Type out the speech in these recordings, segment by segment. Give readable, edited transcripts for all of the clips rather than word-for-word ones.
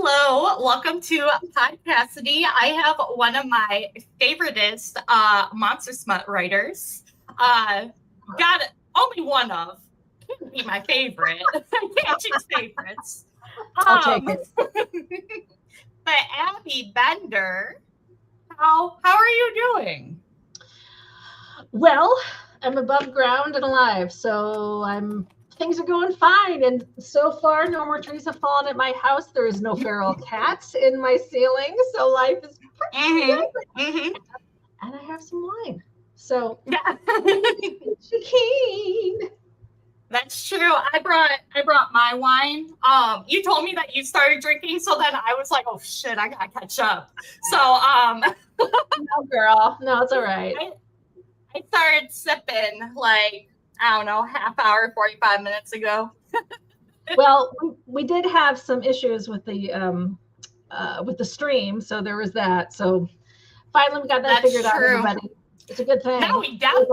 Hello, welcome to Podcassidy. I have one of my favoriteest Monster Smut writers. Got only one of. Can't be my favorite. I can't choose favorites. I'll take it. But Abby Bender, how are you doing? Well, I'm above ground and alive, so things are going fine. And so far, no more trees have fallen at my house. There is no feral cats in my ceiling, so life is pretty good. And I have some wine, so keen. That's true. I brought my wine. You told me that you started drinking, so then I was like, oh shit, I gotta catch up. So No, girl, no, it's all right. I started sipping like, I don't know, half hour, 45 minutes ago. Well, we did have some issues with the stream, so there was that. So finally we got that figured out, everybody. It's a good thing. Now we got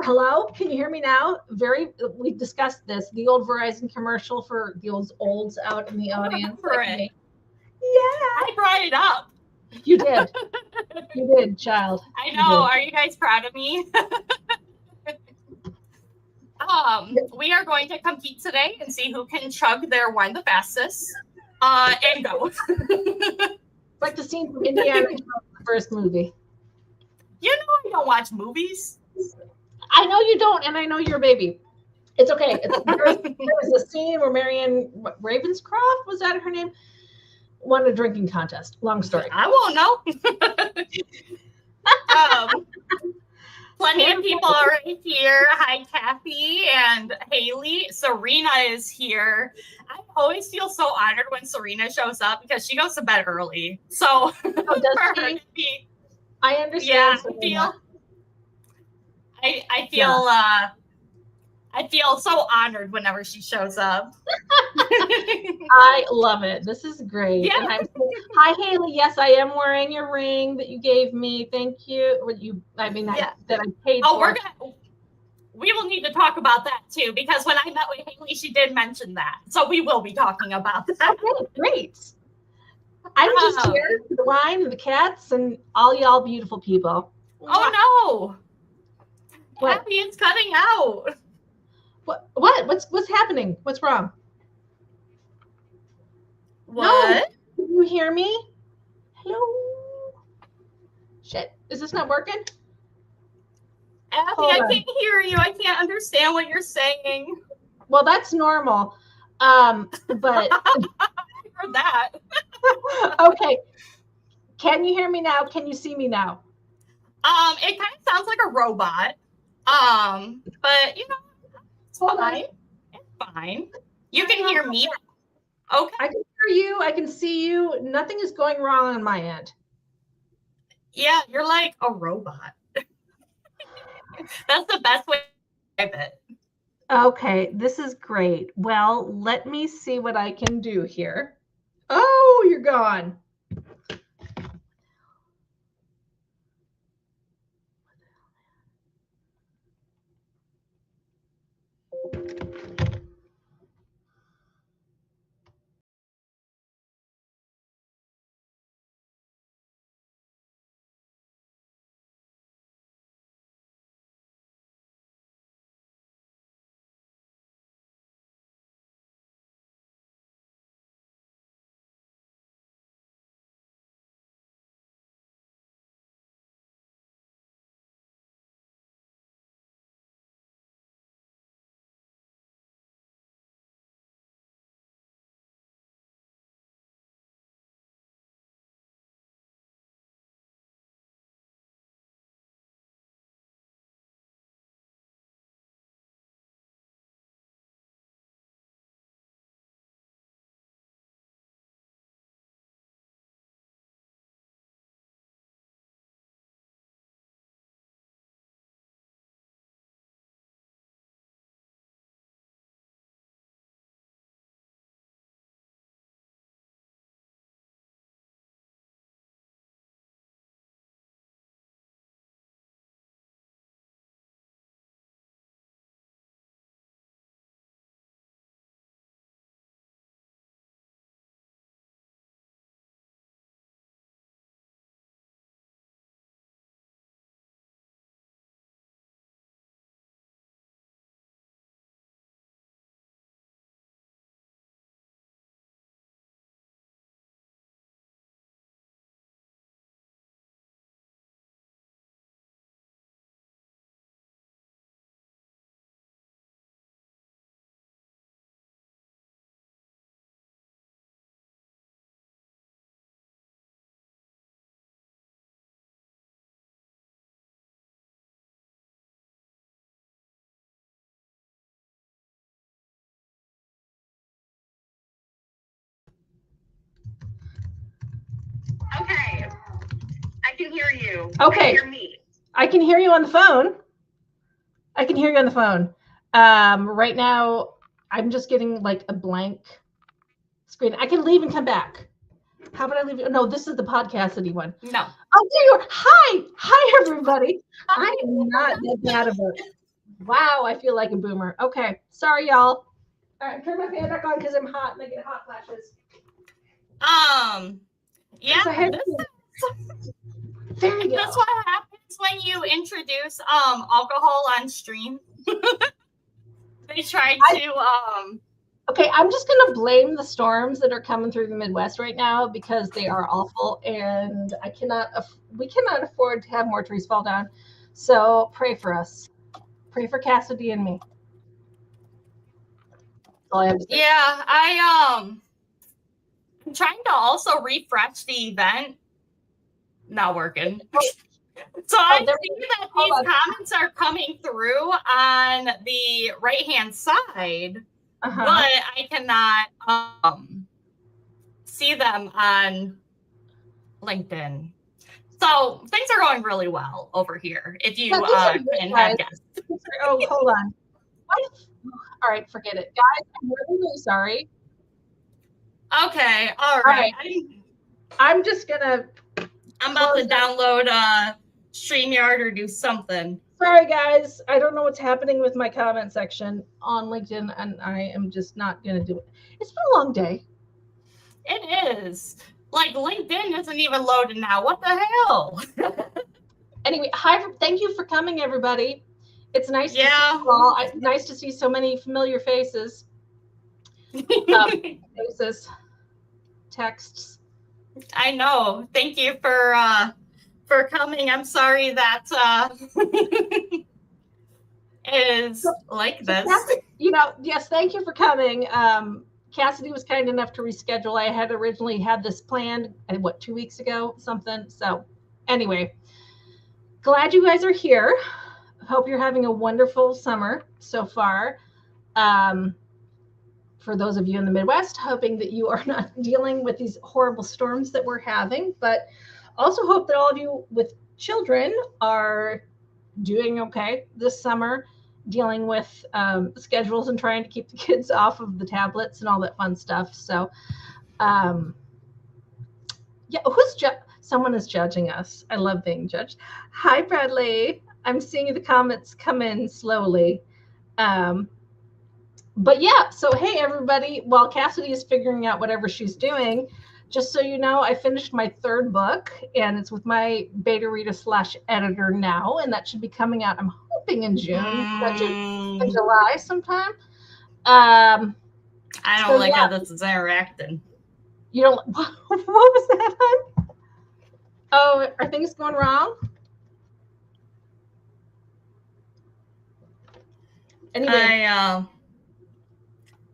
hello, can you hear me now? We discussed this, the old Verizon commercial for the olds out in the audience. Yeah. I brought it up. You did. You did, child. I know. Are you guys proud of me? We are going to compete today and see who can chug their wine the fastest. And go. Like the scene from Indiana Jones, the first movie. You know I don't watch movies. I know you don't, and I know you're a baby. It's okay. There was a scene where Marianne Ravenscroft, was that her name? Won a drinking contest. Long story. I won't know. Plenty of people are right here. Hi, Kathy and Haley. Serena is here. I always feel so honored when Serena shows up because she goes to bed early. So does she? I understand. Yeah, I feel so honored whenever she shows up. I love it. This is great. Yeah. Hi, Haley. Yes, I am wearing your ring that you gave me. Thank you. That I paid for. We will need to talk about that too, because when I met with Haley, she did mention that. So we will be talking about that. Okay, great. I'm just here for the wine and the cats and all y'all beautiful people. Oh no. Abby, it's cutting out. What? What's happening? What's wrong? What? No. Can you hear me? Hello? Shit. Is this not working? Abby, I can't hear you. I can't understand what you're saying. Well, that's normal. But I heard that. Okay. Can you hear me now? Can you see me now? It kind of sounds like a robot. But you know, it's fine. It's fine. You can hear me. Okay. I can hear you. I can see you. Nothing is going wrong on my end. Yeah, you're like a robot. That's the best way to describe it. Okay, this is great. Well, let me see what I can do here. Oh, you're gone. I can hear you. Okay. Can you hear me? I can hear you on the phone. Right now, I'm just getting like a blank screen. I can leave and come back. How about I leave? No, this is the Podcassidy one. No. Oh, there you are. Hi, everybody. I am not that bad of a. Wow, I feel like a boomer. Okay, sorry, y'all. All right, turn my fan back on because I'm hot and I get hot flashes. Yeah, There you go. that's what happens when you introduce alcohol on stream. They try to Okay, I'm just gonna blame the storms that are coming through the Midwest right now because they are awful, and we cannot afford to have more trees fall down. So pray for us. Pray for Cassidy and me. That's all I have to say. Yeah, I'm trying to also refresh the event. Not working. So I see that these comments are coming through on the right-hand side, but I cannot see them on LinkedIn. So things are going really well over here. If you can have guests. Oh, hold on. What? All right, forget it, guys. I'm really, really sorry. Okay, all right. I'm just gonna. I'm about to download StreamYard or do something. Sorry, guys. I don't know what's happening with my comment section on LinkedIn, and I am just not going to do it. It's been a long day. It is. Like, LinkedIn isn't even loaded now. What the hell? Anyway, thank you for coming, everybody. It's nice to see you all. Nice to see so many familiar faces. Faces. Texts. I know. Thank you for coming. I'm sorry that is like this. Yes, thank you for coming. Cassidy was kind enough to reschedule. I had originally had this planned, 2 weeks ago, something. So anyway, glad you guys are here. Hope you're having a wonderful summer so far. For those of you in the Midwest, hoping that you are not dealing with these horrible storms that we're having, but also hope that all of you with children are doing okay this summer, dealing with schedules and trying to keep the kids off of the tablets and all that fun stuff. So, someone is judging us. I love being judged. Hi, Bradley. I'm seeing the comments come in slowly. But yeah, so hey, everybody, while Cassidy is figuring out whatever she's doing, just so you know, I finished my 3rd book, and it's with my beta reader / editor now, and that should be coming out, I'm hoping, in June, in July sometime. I don't like how this is interacting. You don't, what was that, hon? Oh, are things going wrong? Anyway.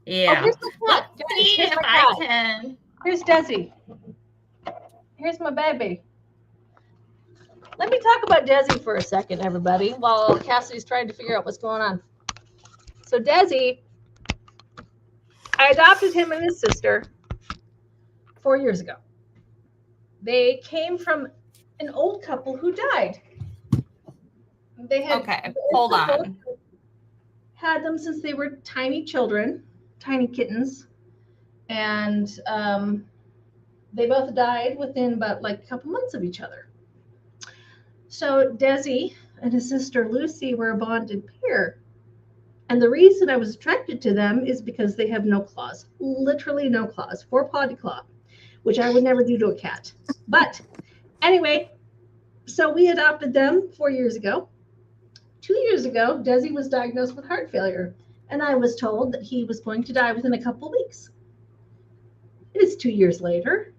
Yeah. Let's see if I can. Here's Desi. Here's my baby. Let me talk about Desi for a second, everybody, while Cassidy's trying to figure out what's going on. So Desi, I adopted him and his sister 4 years ago. They came from an old couple who died. They had hold on. Had them since they were tiny children. Tiny kittens, and they both died within about a couple months of each other. So Desi and his sister Lucy were a bonded pair, and the reason I was attracted to them is because they have no claws, literally no claws, 4-pawed claw, which I would never do to a cat. But anyway, so we adopted them 4 years ago. 2 years ago, Desi was diagnosed with heart failure, and I was told that he was going to die within a couple of weeks. It is 2 years later.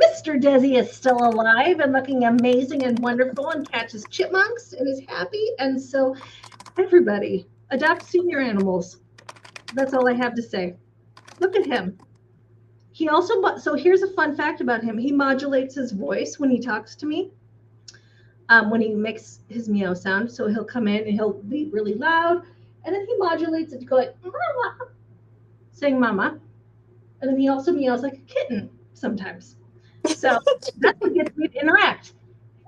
Mr. Desi is still alive and looking amazing and wonderful and catches chipmunks and is happy. And so everybody, adopt senior animals. That's all I have to say. Look at him. He also, so here's a fun fact about him. He modulates his voice when he talks to me. When he makes his meow sound. So he'll come in and he'll be really loud. And then he modulates it to go like, mama, saying mama. And then he also meows like a kitten sometimes. So that's what gets me to interact.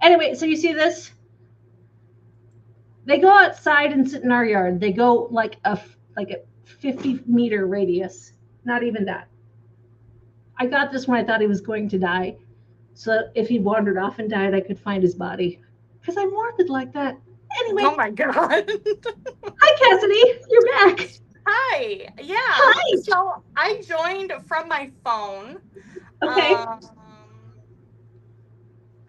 Anyway, so you see this? They go outside and sit in our yard. They go like a 50-meter radius. Not even that. I got this when I thought he was going to die. So if he wandered off and died, I could find his body. Because I'm morbid like that. Anyway. Oh my God. Hi, Cassidy. You're back. Hi. Yeah. Hi. So I joined from my phone. Okay.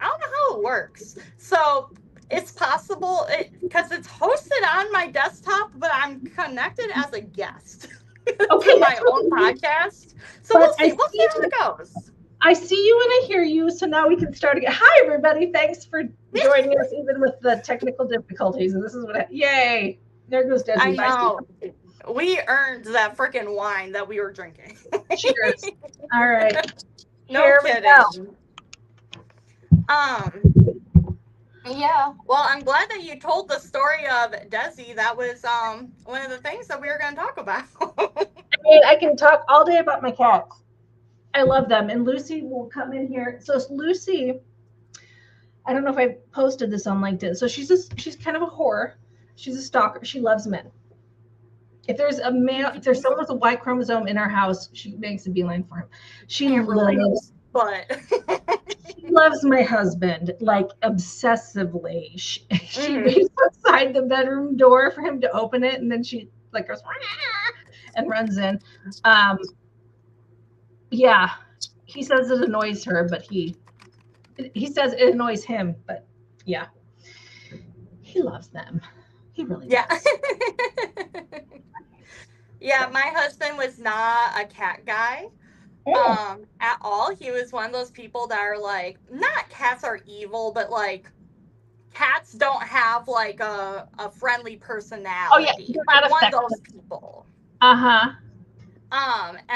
I don't know how it works. So it's possible because it's hosted on my desktop, but I'm connected as a guest to my own podcast. So we'll see. We'll see how it goes. I see you and I hear you, so now we can start again. Hi, everybody. Thanks for joining us, even with the technical difficulties. And this is what yay. There goes Desi. I know. We earned that freaking wine that we were drinking. Cheers. All right. No Here kidding. Yeah. Well, I'm glad that you told the story of Desi. That was one of the things that we were going to talk about. I can talk all day about my cats. I love them. And Lucy will come in here. So Lucy, I don't know if I posted this on LinkedIn. So she's kind of a whore. She's a stalker. She loves men. If there's someone with a Y chromosome in our house, she makes a beeline for him. She loves my husband like obsessively. She waits outside the bedroom door for him to open it, and then she like goes and runs in. Yeah, he says it annoys her, but he says it annoys him, but yeah, he loves them. He really does. Yeah, my husband was not a cat guy at all. He was one of those people that are like, not cats are evil, but like cats don't have like a friendly personality. Oh yeah, you're not one of those people.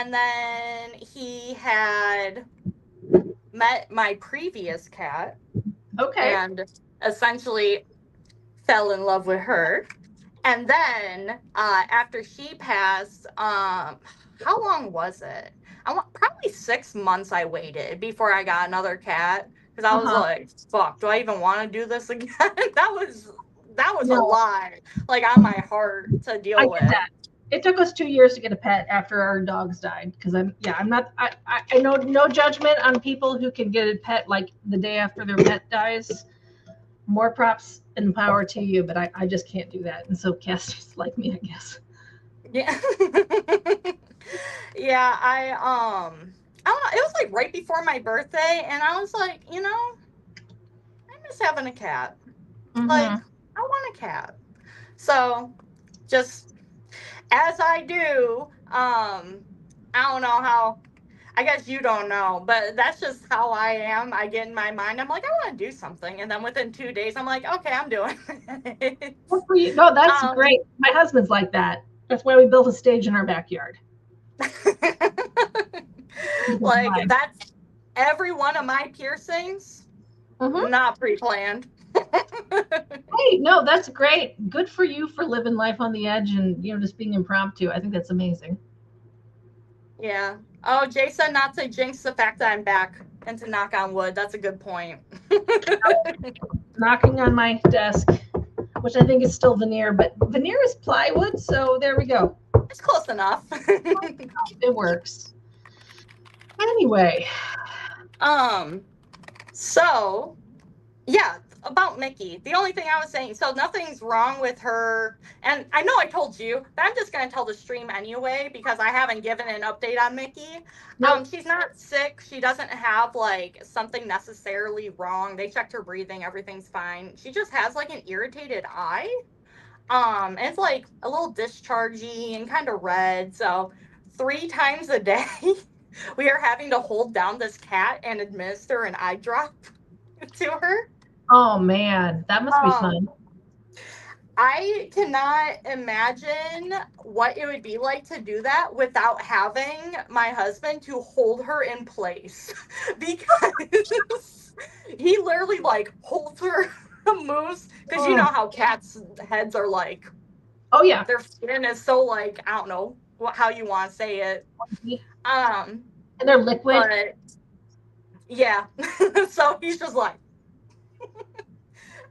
And then he had met my previous cat. Okay. And essentially fell in love with her. And then after she passed, how long was it? Probably 6 months I waited before I got another cat. Because I was like, fuck, do I even want to do this again? that was a lot, like, on my heart to deal with. That. It took us 2 years to get a pet after our dogs died. Because I know no judgment on people who can get a pet like the day after their pet dies. More props and power to you, but I just can't do that. And so Cassie's like me, I guess. Yeah. Yeah, I don't know, it was like right before my birthday, and I was like, I miss having a cat. Like, I want a cat. So just as I do, I don't know how, I guess you don't know, but that's just how I am. I get in my mind, I'm like, I want to do something. And then within 2 days, I'm like, okay, I'm doing it. Well, no, that's great. My husband's like that. That's why we built a stage in our backyard. Like, that's every one of my piercings, not pre-planned. Hey, no, that's great. Good for you for living life on the edge and, just being impromptu. I think that's amazing. Yeah. Oh, Jason, not to jinx the fact that I'm back and to knock on wood. That's a good point. Knocking on my desk, which I think is still veneer, but veneer is plywood, so there we go. It's close enough. It works. Anyway. So, yeah, about Mickey. The only thing I was saying, so nothing's wrong with her. And I know I told you, but I'm just going to tell the stream anyway, because I haven't given an update on Mickey. Nope. She's not sick. She doesn't have, like, something necessarily wrong. They checked her breathing. Everything's fine. She just has, like, an irritated eye. And it's, like, a little dischargey and kind of red. So 3 times a day, we are having to hold down this cat and administer an eye drop to her. Oh man, that must be fun. I cannot imagine what it would be like to do that without having my husband to hold her in place, because he literally like holds her, moves, because you know how cats' heads are like. Oh yeah, their skin is so like, I don't know how you want to say it. And they're liquid. But, yeah. So he's just like.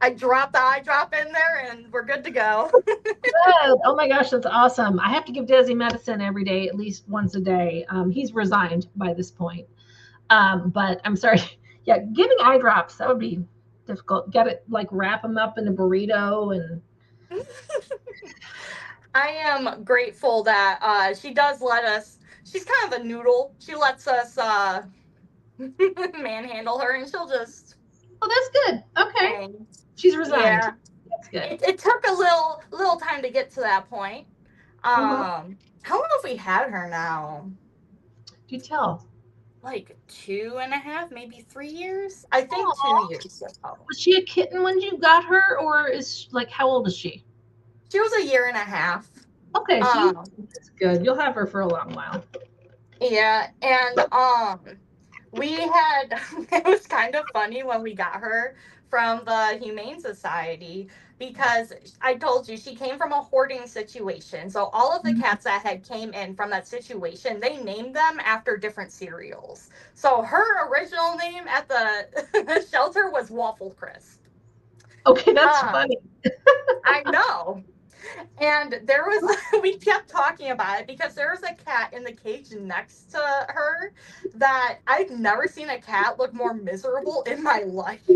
I drop the eye drop in there and we're good to go. Good. Oh my gosh, that's awesome. I have to give Desi medicine every day, at least once a day. He's resigned by this point. But I'm sorry. Yeah, giving eye drops, that would be difficult. Got to like wrap them up in a burrito and I am grateful that she does let us. She's kind of a noodle. She lets us manhandle her, and she'll just. oh, that's good. Okay. Hang. She's resigned. Yeah, That's good. it took a little time to get to that point. How long have we had her now? Do you tell? Like 2.5, maybe 3 years. I think Aw. 2 years ago. Was she a kitten when you got her, or is she, like how old is she? She was 1.5 years. Okay, so that's good. You'll have her for a long while. Yeah, and we had it was kind of funny when we got her from the Humane Society because I told you she came from a hoarding situation. So all of the cats that had came in from that situation, they named them after different cereals. So her original name at the shelter was Waffle Crisp. Okay, that's funny. I know. And there was, we kept talking about it because there was a cat in the cage next to her that I've never seen a cat look more miserable in my life.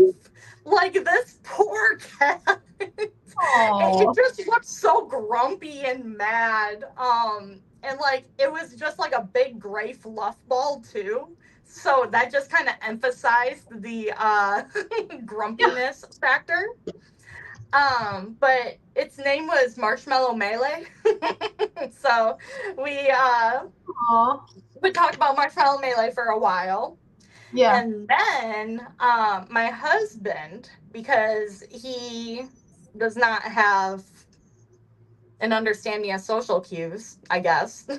Like this poor cat. It just looked so grumpy and mad. And like it was just like a big gray fluff ball too. So that just kind of emphasized the grumpiness factor. But its name was Marshmallow Melee. So we would talk about Marshmallow Melee for a while. Yeah. And then my husband, because he does not have an understanding of social cues, I guess. I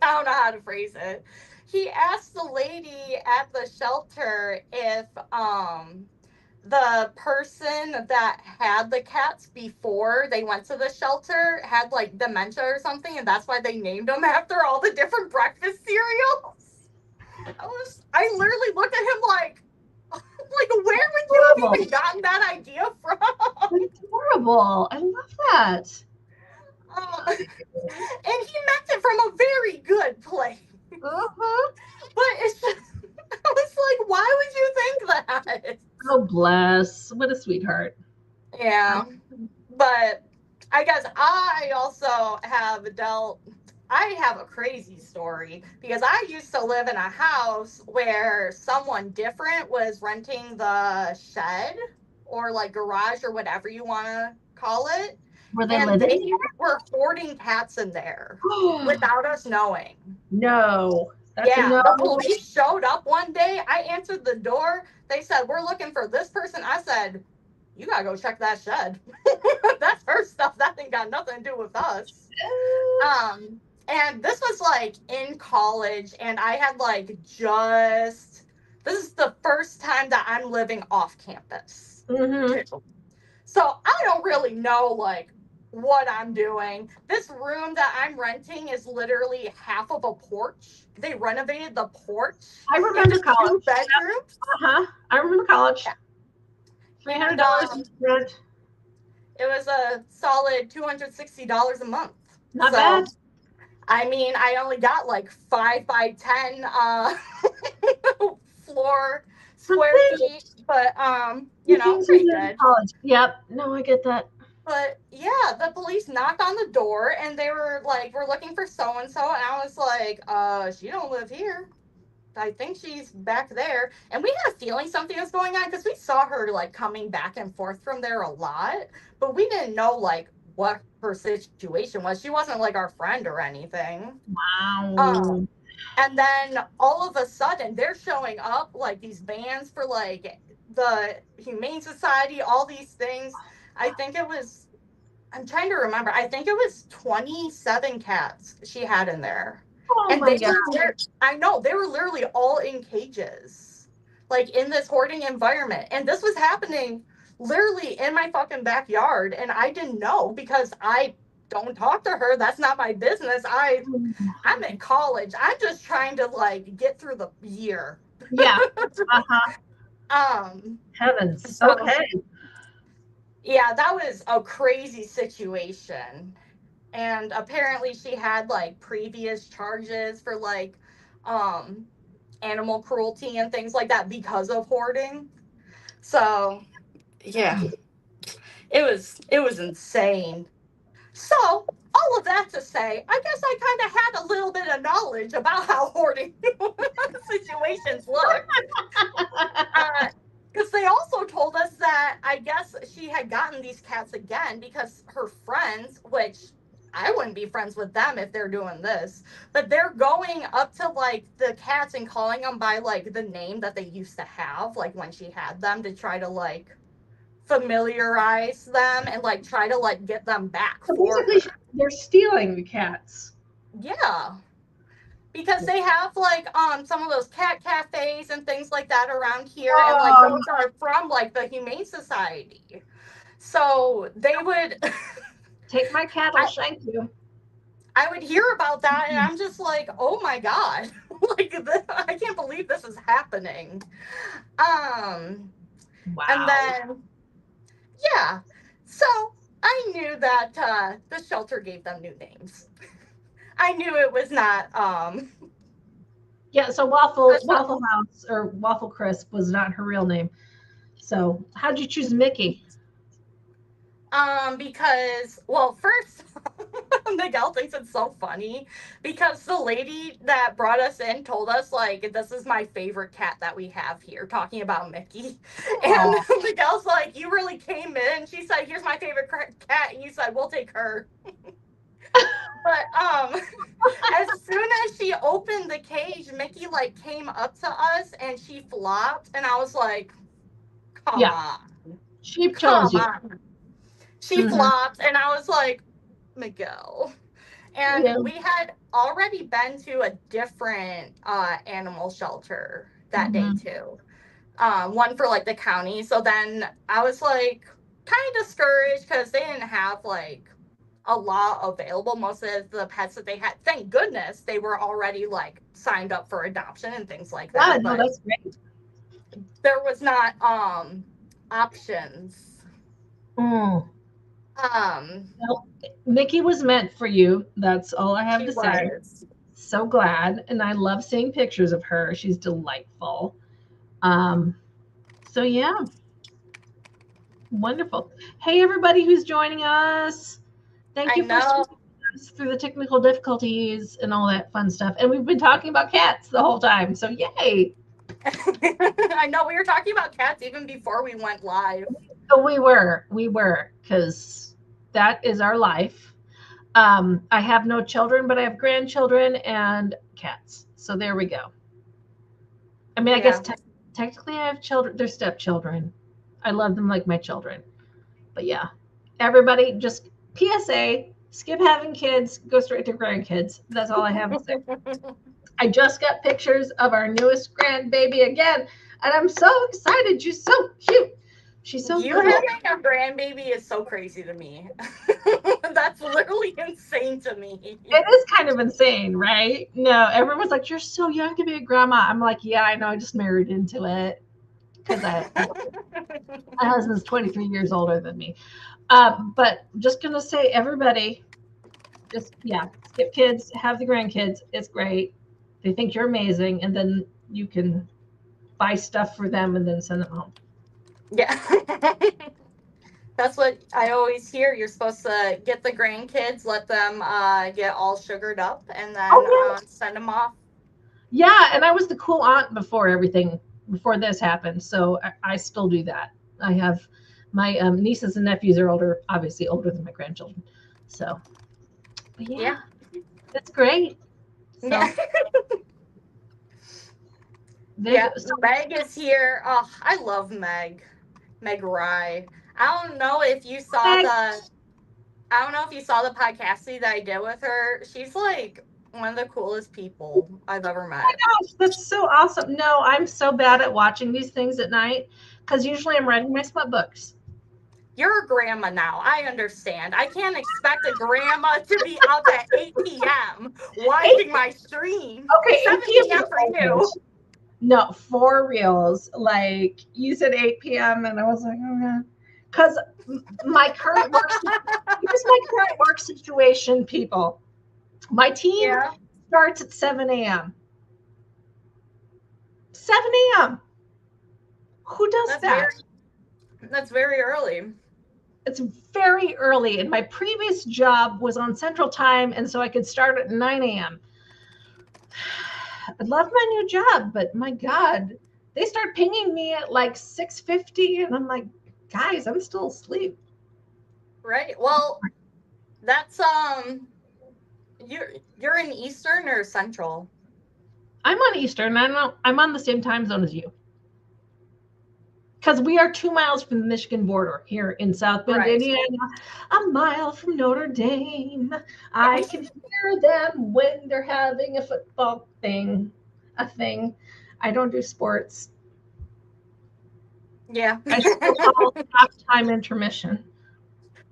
don't know how to phrase it. He asked the lady at the shelter if the person that had the cats before they went to the shelter had like dementia or something, and that's why they named them after all the different breakfast cereals. I literally looked at him like where would you have even gotten that idea from? That's adorable. I love that. And he meant it from a very good place. But it's just, I was like, why would you think that? Oh, bless. What a sweetheart. Yeah. But I guess I also have I have a crazy story because I used to live in a house where someone different was renting the shed or like garage or whatever you want to call it. Were they And living they were hoarding cats in there without us knowing. No. That's Yeah, the police showed up one day. I answered the door. They said, "We're looking for this person." I said, "You gotta go check that shed." That's her stuff. That ain't got nothing to do with us. And this was like in college, and I had like this is the first time that I'm living off campus. Too. So I don't really know like what I'm doing. This room that I'm renting is literally half of a porch. They renovated the porch. I remember college. 2 bedrooms. I remember college. Yeah. $300 rent. It was a solid $260 a month. Not bad. I mean, I only got like 5 by 10 floor square feet, but you know, pretty good. College. Yep. No, I get that. But yeah, the police knocked on the door and they were like, "We're looking for so and so," and I was like, "She don't live here. I think she's back there." And we had a feeling something was going on because we saw her like coming back and forth from there a lot, but we didn't know like what her situation was. She wasn't like our friend or anything. Wow. And then all of a sudden they're showing up like these vans for like the Humane Society, all these things. I think it was, I'm trying to remember. I think it was 27 cats she had in there. Oh and my God. I know, they were literally all in cages, like in this hoarding environment. And this was happening literally in my fucking backyard. And I didn't know because I don't talk to her. That's not my business. I'm in college. I'm just trying to like get through the year. Yeah. Heavens. So, okay. Yeah, that was a crazy situation. And apparently she had like previous charges for like um animal cruelty and things like that because of hoarding. So, yeah, it was insane. So, all of that to say, I guess I kind of had a little bit of knowledge about how hoarding situations look. Because they also told us that I guess she had gotten these cats again because her friends, which I wouldn't be friends with them if they're doing this, but they're going up to like the cats and calling them by like the name that they used to have, like when she had them, to try to like familiarize them and like try to like get them back So for basically, her. they're stealing the cats. Yeah. Because they have like some of those cat cafes and things like that around here, and like Oh, those are from like the Humane Society. So they would take my cat, I'll I, shank you. I would hear about that and I'm just like, oh my god. Like I can't believe this is happening. Um and Wow. then yeah. So I knew that the shelter gave them new names. I knew it was not Yeah, so the Waffle House or Waffle Crisp was not her real name. So how'd you choose Mickey? Because, well, first, Miguel thinks it's so funny because the lady that brought us in told us, like, this is my favorite cat that we have here, talking about Mickey. And Oh, Miguel's like, you really came in. She said, here's my favorite cat. And you said, we'll take her. But, as soon as she opened the cage, Mickey, like, came up to us and she flopped. And I was like, come yeah, on, sheep chose come you. on. She Hmm. flopped. And I was like, Miguel. And Yeah. we had already been to a different animal shelter that day Hmm. too. One for like the county. So then I was like kind of discouraged because they didn't have like a lot available. Most of the pets that they had, thank goodness, they were already like signed up for adoption and things like Yeah, that. no, But that's great. there was not options. Mm. Um, Well, Mickey was meant for you. That's all I have she to say. was. So glad, and I love seeing pictures of her. She's delightful. Um, so yeah, wonderful. Hey, everybody who's joining us. Thank I you for know. sticking with us through the technical difficulties and all that fun stuff. And we've been talking about cats the whole time. So yay. I know we were talking about cats even before we went live. So we were, because that is our life. I have no children, but I have grandchildren and cats. So there we go. I mean, I guess Yeah. technically I have children. They're stepchildren. I love them like my children. But yeah, everybody just PSA, skip having kids, go straight to grandkids. That's all I have to say. I just got pictures of our newest grandbaby again, and I'm so excited. She's so cute. She's so You little. having a grandbaby is so crazy to me. That's literally insane to me. It is kind of insane, right? No, everyone's like, "You're so young to be a grandma." I'm like, "Yeah, I know. I just married into it because my husband's 23 years older than me." But just gonna say, everybody, just yeah, skip kids, have the grandkids. It's great. They think you're amazing, and then you can buy stuff for them and then send them home. Yeah. That's what I always hear. You're supposed to get the grandkids, let them get all sugared up, and then Oh send them off. yeah, yeah. And I was the cool aunt before this happened, so I still do that. I have my nieces and nephews are older, obviously older than my grandchildren. So, but Yeah. yeah, that's great. Yeah. So there you Yeah. go. So Meg is here. Oh, I love Meg. Meg Rye. I don't know if you saw Meg, the I don't know if you saw the podcast that I did with her. She's like one of the coolest people I've ever met. gosh, that's so awesome. No, I'm so bad at watching these things at night because usually I'm writing my smut books. You're a grandma now. I understand. I can't expect a grandma to be up at 8 p.m. watching my stream. Okay, 7 8 p.m. p.m. is for you. old. No, for reals. Like you said 8 p.m. and I was like, oh god. Because my current work, here's my current work situation, people. My team starts at 7 a.m. 7 a.m. Who does that? That's very early. It's very early. And my previous job was on Central Time, and so I could start at 9 a.m. I love my new job, but my God, they start pinging me at like 6:50, and I'm like, guys, I'm still asleep. Right. Well, that's you're in Eastern or Central? I'm on Eastern. I'm on the same time zone as you. Because we are 2 miles from the Michigan border here in South Bend, Indiana, a mile from Notre Dame. I can hear them when they're having a football thing, I don't do sports. Yeah. I still call halftime intermission.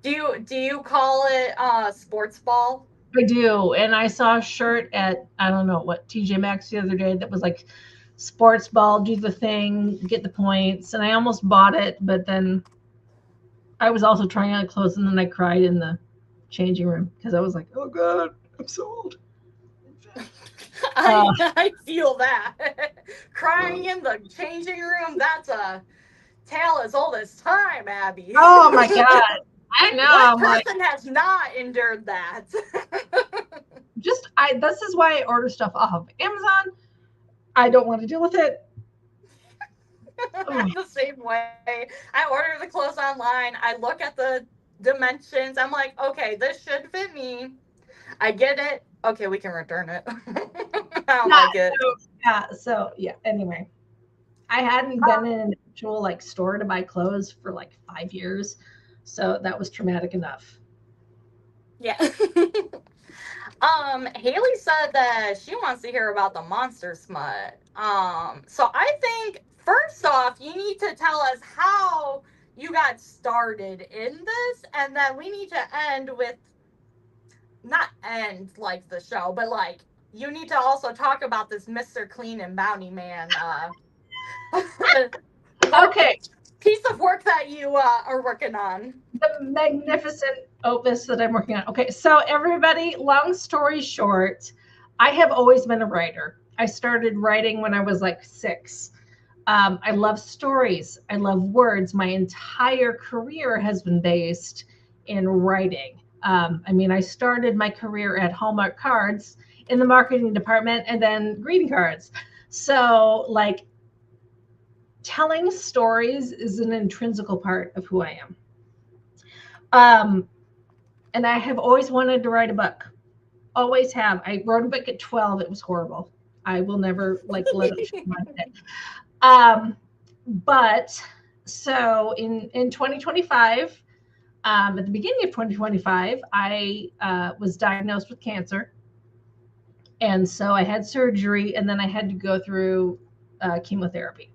Do you call it sports ball? I do. And I saw a shirt at, I don't know what, TJ Maxx the other day that was like, sports ball, do the thing, get the points. And I almost bought it, but then I was also trying on clothes, and then I cried in the changing room because I was like, oh God, I'm so old. I feel that. Crying in the changing room, that's a tale as old as time, Abby. Oh my God. I know. What person has not endured that? This is why I order stuff off of Amazon. I don't want to deal with it. I'm the same way. I order the clothes online. I look at the dimensions. I'm like, okay, this should fit me. I get it. Okay, we can return it. I don't like it. Anyway, I hadn't been in an actual like store to buy clothes for like 5 years. So that was traumatic enough. Yeah. Haley said that she wants to hear about the monster smut. So I think first off, you need to tell us how you got started in this, and then we need to end with not end like the show, but like you need to also talk about this Mr. Clean and Bounty Man okay. Piece of work that you are working on. The magnificent opus that I'm working on. Okay, so everybody, long story short, I have always been a writer. I started writing when I was like 6. I love stories. I love words. My entire career has been based in writing. I started my career at Hallmark Cards in the marketing department and then greeting cards. So like telling stories is an intrinsic part of who I am. And I have always wanted to write a book. Always have. I wrote a book at 12. It was horrible. I will never let it like it. But so in 2025, at the beginning of 2025, I was diagnosed with cancer. And so I had surgery, and then I had to go through chemotherapy.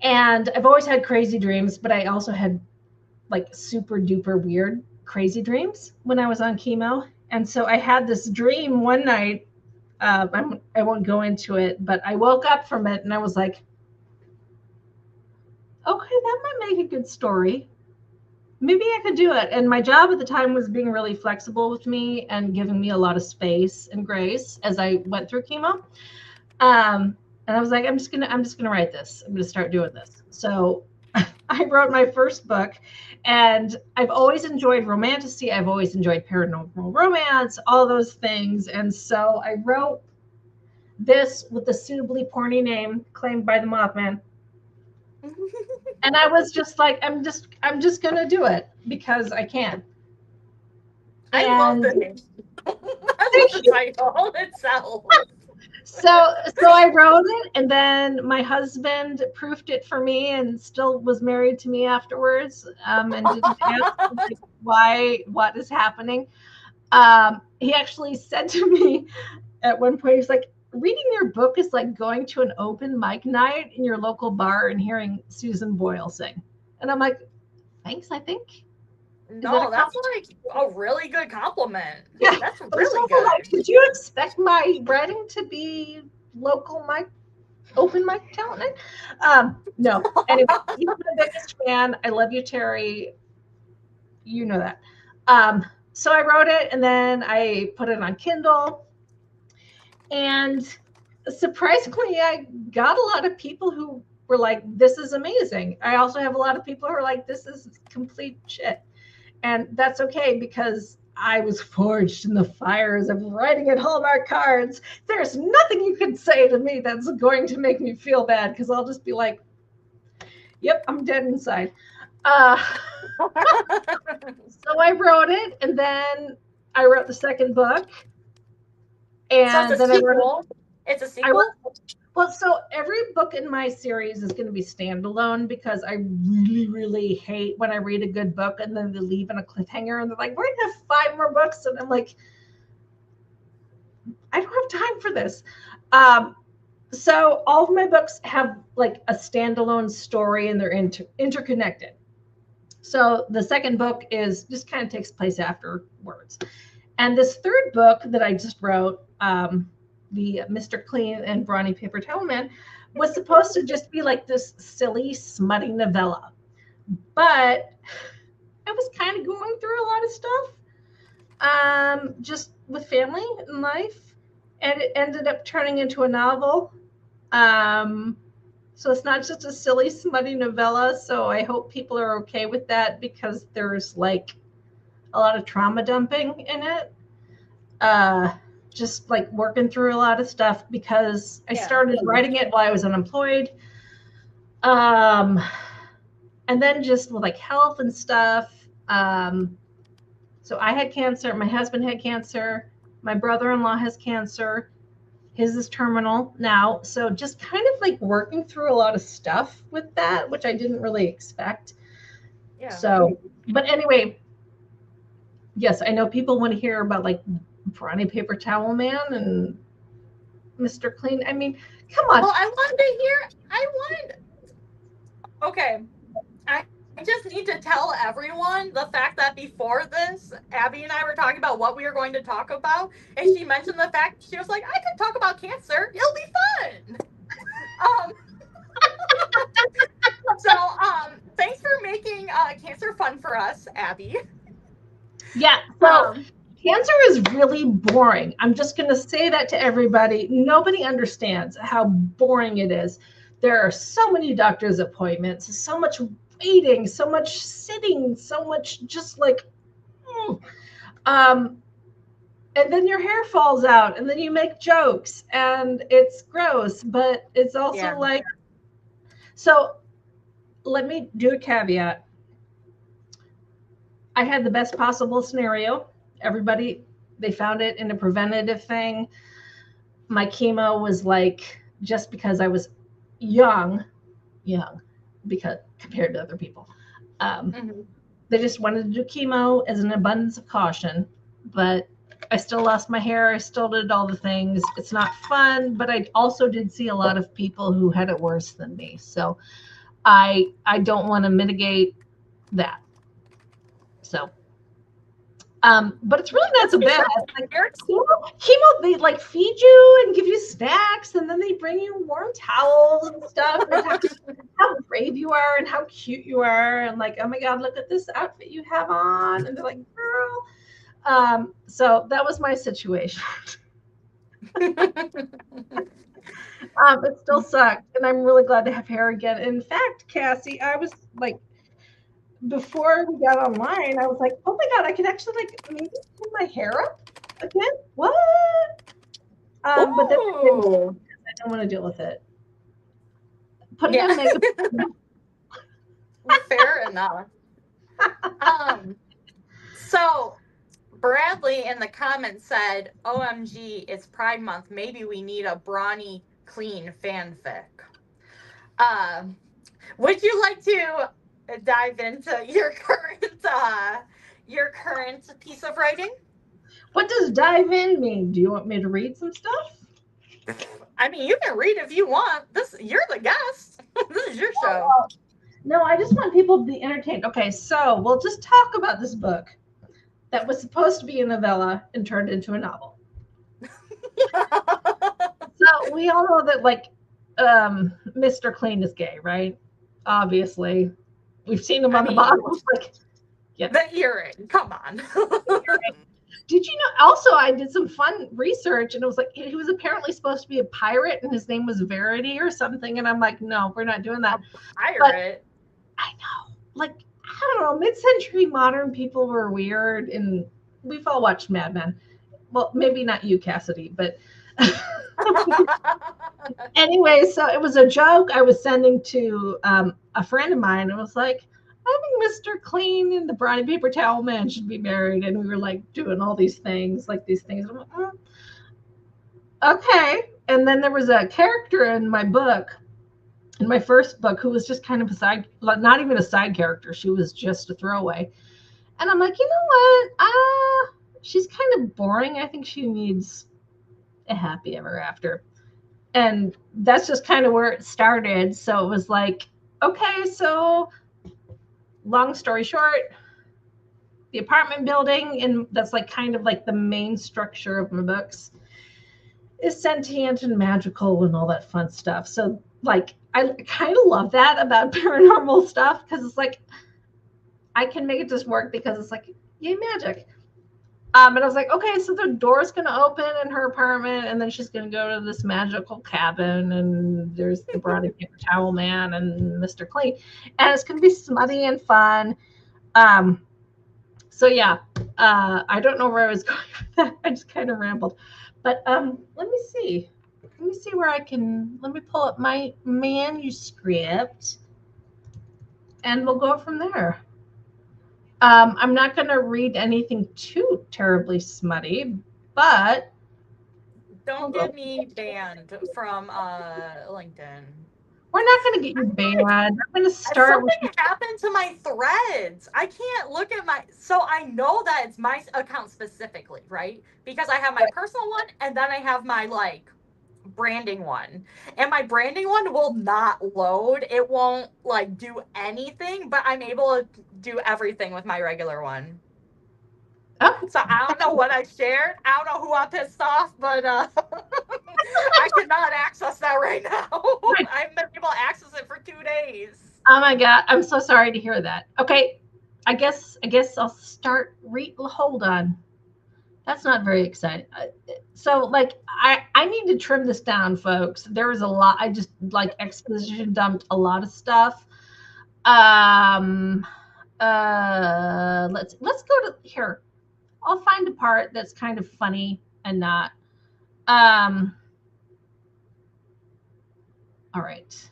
And I've always had crazy dreams, but I also had like super duper weird crazy dreams when I was on chemo. And so I had this dream one night. I won't go into it, but I woke up from it and I was like, okay, that might make a good story. Maybe I could do it. And my job at the time was being really flexible with me and giving me a lot of space and grace as I went through chemo. And I was like, I'm just gonna write this. I'm gonna start doing this. So I wrote my first book, and I've always enjoyed romantasy. I've always enjoyed paranormal romance, all those things. And so I wrote this with the suitably porny name claimed by the Mothman. And I was just like, I'm just gonna do it because I can. I love the name. I love the title itself. So I wrote it, and then my husband proofed it for me and still was married to me afterwards, and didn't ask like, what is happening. He actually said to me at one point, he's like, reading your book is like going to an open mic night in your local bar and hearing Susan Boyle sing. And I'm like, thanks, I think. No, that's like a really good compliment. Yeah, that's really good. Like, did you expect my writing to be local mic? open mic talent. No. Anyway, he's my biggest fan. I love you, Terry. You know that. So I wrote it and then I put it on Kindle. And surprisingly, I got a lot of people who were like, this is amazing. I also have a lot of people who are like, this is complete shit. And that's okay because I was forged in the fires of writing at Hallmark cards. There's nothing you can say to me that's going to make me feel bad because I'll just be like, yep, I'm dead inside. So I wrote it and then I wrote the second book. And so it's a then sequel. It's a sequel? Well, so every book in my series is going to be standalone because I really, really hate when I read a good book and then they leave in a cliffhanger and they're like, we're going to have 5 more books. And I'm like, I don't have time for this. So all of my books have like a standalone story and they're interconnected. So the second book is just kind of takes place afterwards. And this third book that I just wrote, the Mr. Clean and Brawny Paper Towel Man, was supposed to just be like this silly, smutty novella. But I was kind of going through a lot of stuff, just with family and life. And it ended up turning into a novel. So it's not just a silly, smutty novella. So I hope people are okay with that because there's like a lot of trauma dumping in it. Just like working through a lot of stuff because I started writing it while I was unemployed. And then just with like health and stuff. So I had cancer. My husband had cancer. My brother-in-law has cancer. His is terminal now. So just kind of like working through a lot of stuff with that, which I didn't really expect. Yeah. So, but anyway, yes, I know people want to hear about like Brawny Paper Towel Man and Mr. Clean. I mean, come on. Well, okay. I just need to tell everyone the fact that before this, Abby and I were talking about what we were going to talk about, and she mentioned the fact, she was like, I could talk about cancer. It'll be fun. So, thanks for making cancer fun for us, Abby. Yeah. So cancer is really boring. I'm just going to say that to everybody. Nobody understands how boring it is. There are so many doctor's appointments, so much waiting, so much sitting, so much just like, and then your hair falls out and then you make jokes and it's gross, but it's also like, so let me do a caveat. I had the best possible scenario. Everybody, they found it in a preventative thing. My chemo was like, just because I was young, because compared to other people, they just wanted to do chemo as an abundance of caution, but I still lost my hair. I still did all the things. It's not fun, but I also did see a lot of people who had it worse than me. So I don't want to mitigate that. So, but it's really not so bad. Like, chemo, they like feed you and give you snacks, and then they bring you warm towels and stuff, and how brave you are and how cute you are, and like, oh my God, look at this outfit you have on, and they're like, girl. So that was my situation. It still sucked, and I'm really glad to have hair again. In fact, Cassie, I was like, before we got online, I was like, oh my God, I could actually like maybe pull my hair up again. What? But then I don't want to deal with it. Putting on makeup. Fair enough. So Bradley in the comments said, OMG, it's Pride Month. Maybe we need a Brawny Clean fanfic. Would you like to dive into your current piece of writing? What does dive in mean? Do you want me to read some stuff? I mean, you can read if you want. You're the guest. This is your show. No, I just want people to be entertained. Okay, so we'll just talk about this book that was supposed to be a novella and turned into a novel. So we all know that, like, Mr. Clean is gay, right? Obviously. We've seen him I on the mean, bottles. Like, yeah. the earring. Come on. Did you know? Also, I did some fun research, and it was like he was apparently supposed to be a pirate, and his name was Verity or something. And I'm like, no, we're not doing that. A But pirate. I know, like, I don't know, mid-century modern people were weird, and we've all watched Mad Men. Well, maybe not you, Cassidy, but anyway, so it was a joke I was sending to a friend of mine. It was like, I think Mr. Clean and the Brownie Paper Towel Man should be married. And we were like doing all these things, like these things. I'm like, okay. And then there was a character in my book, in my first book, who was just kind of a side, not even a side character. She was just a throwaway. And I'm like, you know what? She's kind of boring. I think she needs a happy ever after. And that's just kind of where it started. So it was like, okay, so long story short, the apartment building, and that's like kind of like the main structure of my books, is sentient and magical and all that fun stuff. So like I kind of love that about paranormal stuff, because it's like I can make it just work because it's like, yay, magic. And I was like, okay, so the door's going to open in her apartment, and then she's going to go to this magical cabin, and there's the Brownie Paper Towel Man and Mr. Clean, and it's going to be smutty and fun. So yeah, I don't know where I was going with that. I just kind of rambled, but let me see. Let me see where I can. Let me pull up my manuscript, and we'll go from there. I'm not going to read anything too terribly smutty, but Don't get me banned from LinkedIn. we're not going to get you banned. I'm going to start with. Something happened to my threads. I can't look at my. So I know that it's my account specifically, right? Because I have my personal one, and then I have my like branding one, and my branding one will not load. It won't like do anything, but I'm able to do everything with my regular one. Oh, So I don't know what I shared. I don't know who I pissed off, but I cannot access that right now. I haven't been able to access it for 2 days. oh my God. I'm so sorry to hear that. Okay. I guess I'll start. Hold on. That's not very exciting. So like I need to trim this down, folks. There was a lot. I just like exposition dumped a lot of stuff. Let's go to here. I'll find a part that's kind of funny and not. All right.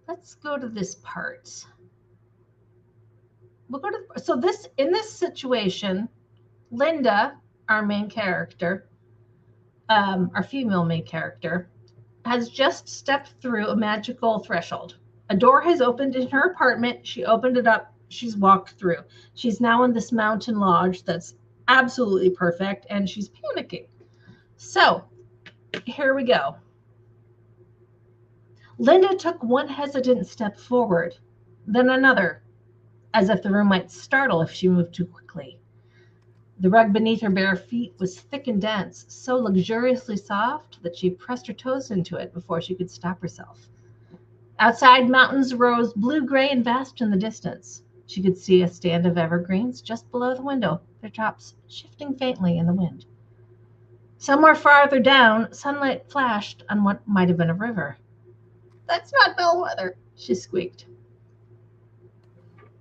Let's go to this part. We'll go to, so this, in this situation, Linda, our main character, our female main character, has just stepped through a magical threshold. A door has opened in her apartment. She opened it up. She's walked through. She's now in this mountain lodge that's absolutely perfect, and she's panicking. So here we go. Linda took one hesitant step forward, then another, as if the room might startle if she moved too quickly. The rug beneath her bare feet was thick and dense, so luxuriously soft that she pressed her toes into it before she could stop herself. Outside, mountains rose blue-gray and vast in the distance. She could see a stand of evergreens just below the window, their tops shifting faintly in the wind. Somewhere farther down, sunlight flashed on what might have been a river. That's not bellwether, she squeaked.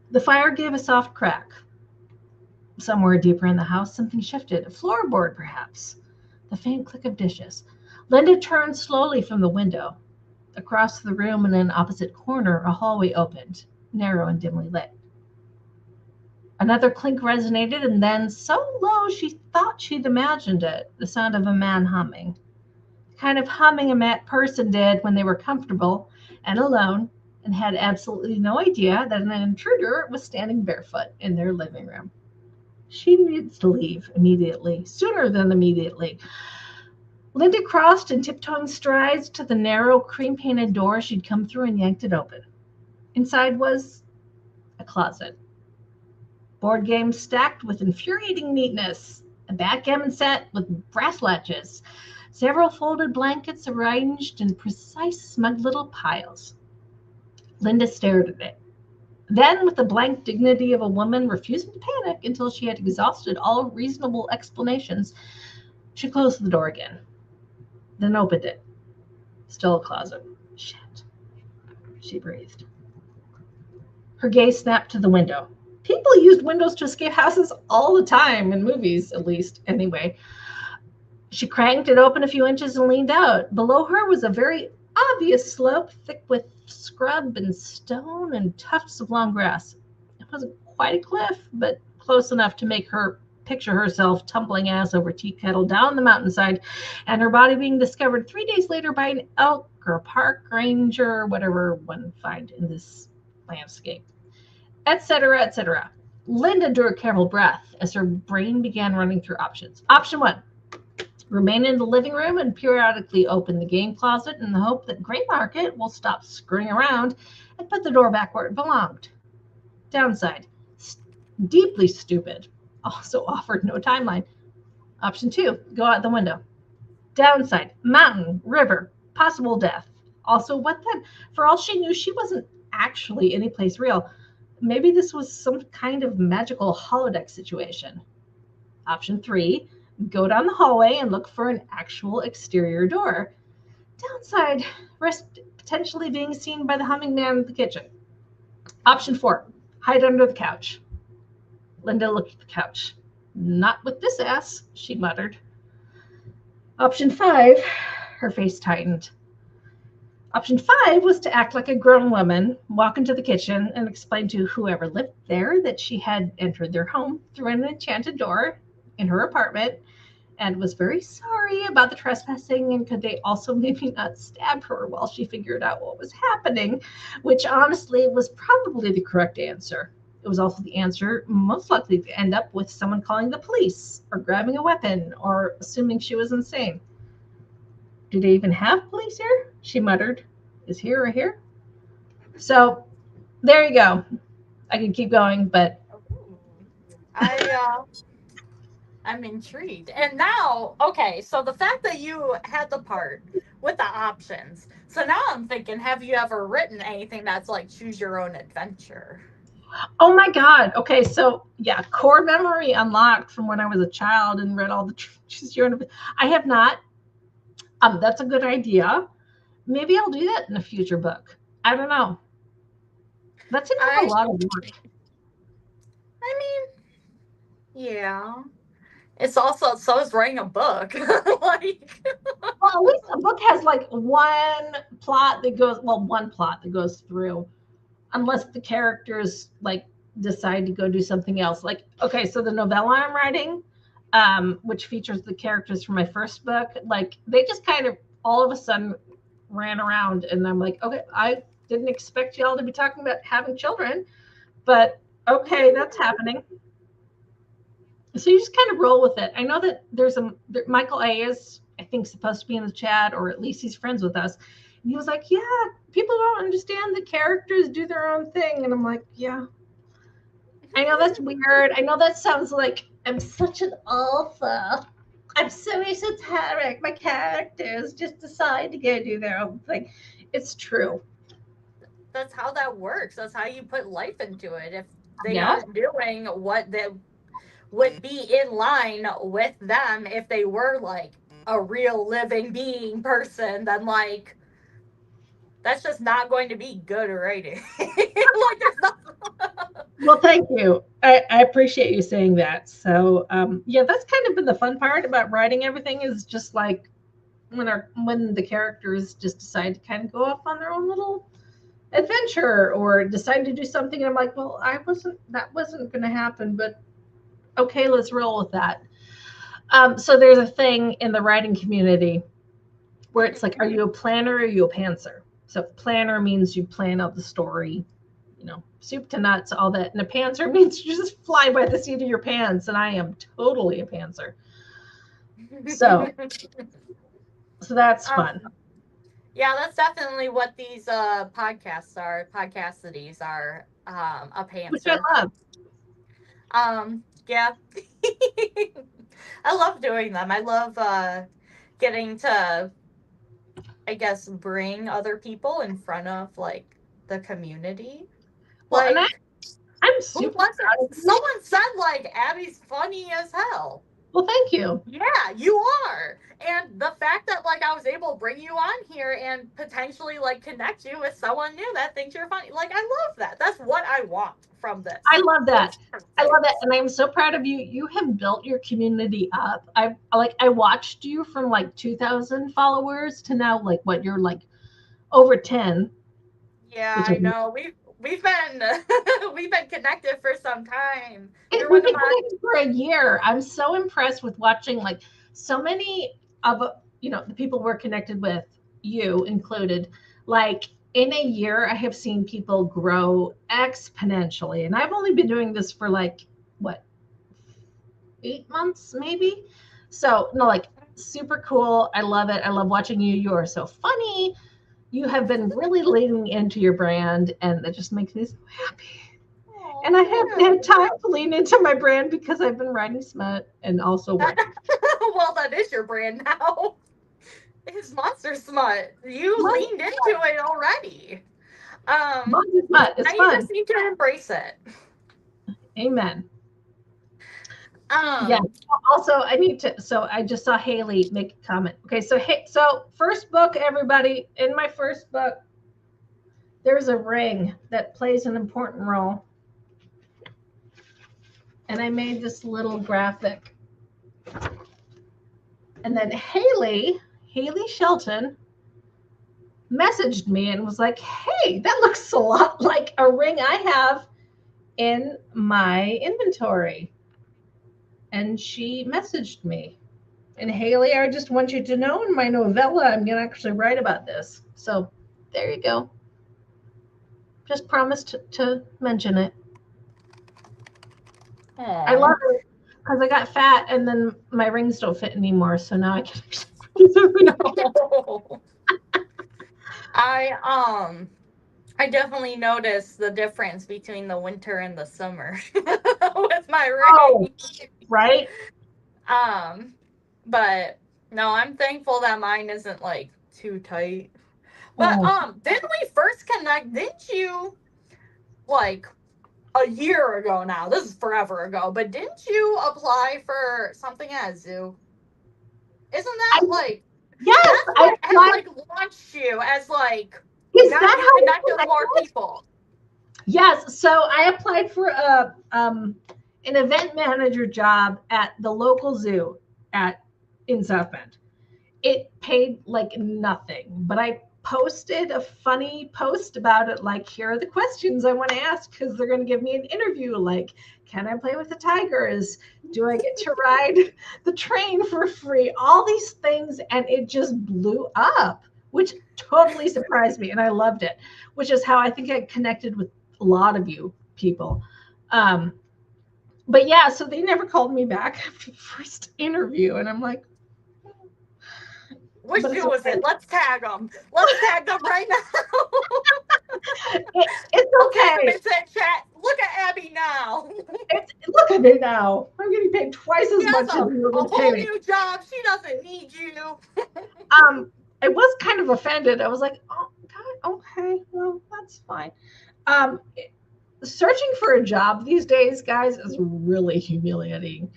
The fire gave a soft crack. Somewhere deeper in the house, something shifted, a floorboard perhaps. The faint click of dishes. Linda turned slowly from the window. Across the room in an opposite corner, a hallway opened, narrow and dimly lit. Another clink resonated, and then, so low she thought she'd imagined it, the sound of a man humming. The kind of humming a person did when they were comfortable and alone and had absolutely no idea that an intruder was standing barefoot in their living room. She needs to leave immediately, sooner than immediately. Linda crossed in tiptoeing strides to the narrow, cream-painted door she'd come through and yanked it open. Inside was a closet. Board games stacked with infuriating neatness, a backgammon set with brass latches, Several folded blankets arranged in precise, smug little piles. Linda stared at it. Then, with the blank dignity of a woman refusing to panic until she had exhausted all reasonable explanations, she closed the door again, then opened it. Still a closet. Shit, she breathed. Her gaze snapped to the window. People used windows to escape houses all the time, in movies at least, anyway. She cranked it open a few inches and leaned out. Below her was a very obvious slope, thick with scrub and stone and tufts of long grass. It wasn't quite a cliff, but close enough to make her picture herself tumbling ass over tea kettle down the mountainside, and her body being discovered 3 days later by an elk or a park ranger, whatever one find in this landscape, etc., etc. Linda drew a careful breath as her brain began running through options. Option 1. Remain in the living room and periodically open the game closet in the hope that Gray Market will stop screwing around and put the door back where it belonged. Downside. Deeply stupid. Also offered no timeline. Option 2. Go out the window. Downside. Mountain, river, possible death. Also, what then? For all she knew, she wasn't actually anyplace real. Maybe this was some kind of magical holodeck situation. Option 3. Go down the hallway and look for an actual exterior door. Downside, risk potentially being seen by the humming man in the kitchen. Option 4, hide under the couch. Linda looked at the couch. Not with this ass, she muttered. Option 5, her face tightened. Option 5 was to act like a grown woman, walk into the kitchen, and explain to whoever lived there that she had entered their home through an enchanted door in her apartment and was very sorry about the trespassing, and could they also maybe not stab her while she figured out what was happening, which honestly was probably the correct answer. It was also the answer most likely to end up with someone calling the police or grabbing a weapon or assuming she was insane. Do they even have police here? She muttered. Is here or here? So there you go. I could keep going, but I'm intrigued. And now, okay, so the fact that you had the part with the options. So now I'm thinking, have you ever written anything that's like choose your own adventure? oh my God. Okay, so yeah, core memory unlocked from when I was a child and read all the choose your own. I have not. That's a good idea. Maybe I'll do that in a future book. I don't know. That seems like a lot of work. I mean, yeah. It's also so is writing a book. Like, Well, at least a book has like one plot that goes through, unless the characters like decide to go do something else. Like, okay, so the novella I'm writing, which features the characters from my first book, like they just kind of all of a sudden ran around, and I'm like, okay, I didn't expect y'all to be talking about having children, but okay, that's happening. So you just kind of roll with it. I know that Michael A is, I think, supposed to be in the chat, or at least he's friends with us. And he was like, yeah, people don't understand the characters do their own thing. And I'm like, yeah, I know that's weird. I know that sounds like I'm such an alpha. I'm so esoteric. My characters just decide to go do their own thing. It's true. that's how that works. That's how you put life into it. If they Yeah. aren't doing what they would be in line with them if they were like a real living being person, then like that's just not going to be good writing. Like there's not. Well, thank you. I appreciate you saying that. So, yeah, that's kind of been the fun part about writing everything is just like when the characters just decide to kind of go off on their own little adventure or decide to do something. And I'm like, well, that wasn't going to happen, but okay, let's roll with that. So there's a thing in the writing community where it's like, are you a planner or are you a pantser? So planner means you plan out the story, soup to nuts, all that. And a pantser means you just fly by the seat of your pants. And I am totally a pantser. So that's fun. Yeah, that's definitely what these podcasts are. Podcassities are a pantser. Which I love. Yeah. I love doing them. I love getting to, I guess, bring other people in front of like the community. Well, and Like, I'm who super was proud it? of you. Someone said like Abby's funny as hell. Well, thank you. Yeah, you are. And the fact that like I was able to bring you on here and potentially like connect you with someone new that thinks you're funny. Like, I love that. That's what I want from I this. love that. It's I love that, perfect. and I'm so proud of you. You have built your community up. I watched you from like 2,000 followers to now like what you're like over 10, Yeah, which is I know. We've been we've been connected for some time. You're we've one of been my connected for a year. I'm so impressed with watching like so many of the people we're connected with, you included. Like in a year, I have seen people grow exponentially, and I've only been doing this for like what 8 months maybe. So no, like super cool. I love it. I love watching you. You are so funny. You have been really leaning into your brand, and that just makes me so happy. oh, And I haven't yeah. had time to lean into my brand because I've been writing smut and also working. Well, that is your brand now. It's Monster Smut. You Mine, leaned into it already. mine is smut. It's Now you fun. just need to embrace it. Amen. Yeah. Um, Also, I need to. So I just saw Haley make a comment. Okay. So hey, so first book, everybody. In my first book, there's a ring that plays an important role, and I made this little graphic. And then Haley Shelton, messaged me and was like, "Hey, that looks a lot like a ring I have in my inventory." And she messaged me. And Haley, I just want you to know in my novella, I'm going to actually write about this. So there you go. Just promised to mention it. I love aw. it because I got fat and then my rings don't fit anymore. So now I can actually use a ring. I I definitely noticed the difference between the winter and the summer with my Oh, ring. right? Um, but no, I'm thankful that mine isn't like too tight. But Oh, didn't we first connect? Didn't you like a year ago now? This is forever ago, but didn't you apply for something at a zoo? Isn't I, that like yes, that's I what has applied. like launched you as like Is got that you how we connected with more connected? people? Yes. So I applied for a an event manager job at the local zoo at in South Bend. It paid like nothing, but I posted a funny post about it, like, here are the questions I want to ask because they're going to give me an interview, like, can I play with the tigers, do I get to ride the train for free, all these things, and it just blew up, which totally surprised me, and I loved it, which is how I think I connected with a lot of you people. um, but yeah, so they never called me back after the first interview, and I'm like, Which but it's zoo was okay. it? Let's tag them. Let's tag them right now. It's I'll tag them okay. and say, chat. Look at Abby now. Look at me now. I'm getting paid twice She as has much as you were a going to pay whole me. new job. She doesn't need you. I was kind of offended. I was like, oh, God, okay, well, that's fine. Um, Searching for a job these days, guys, is really humiliating.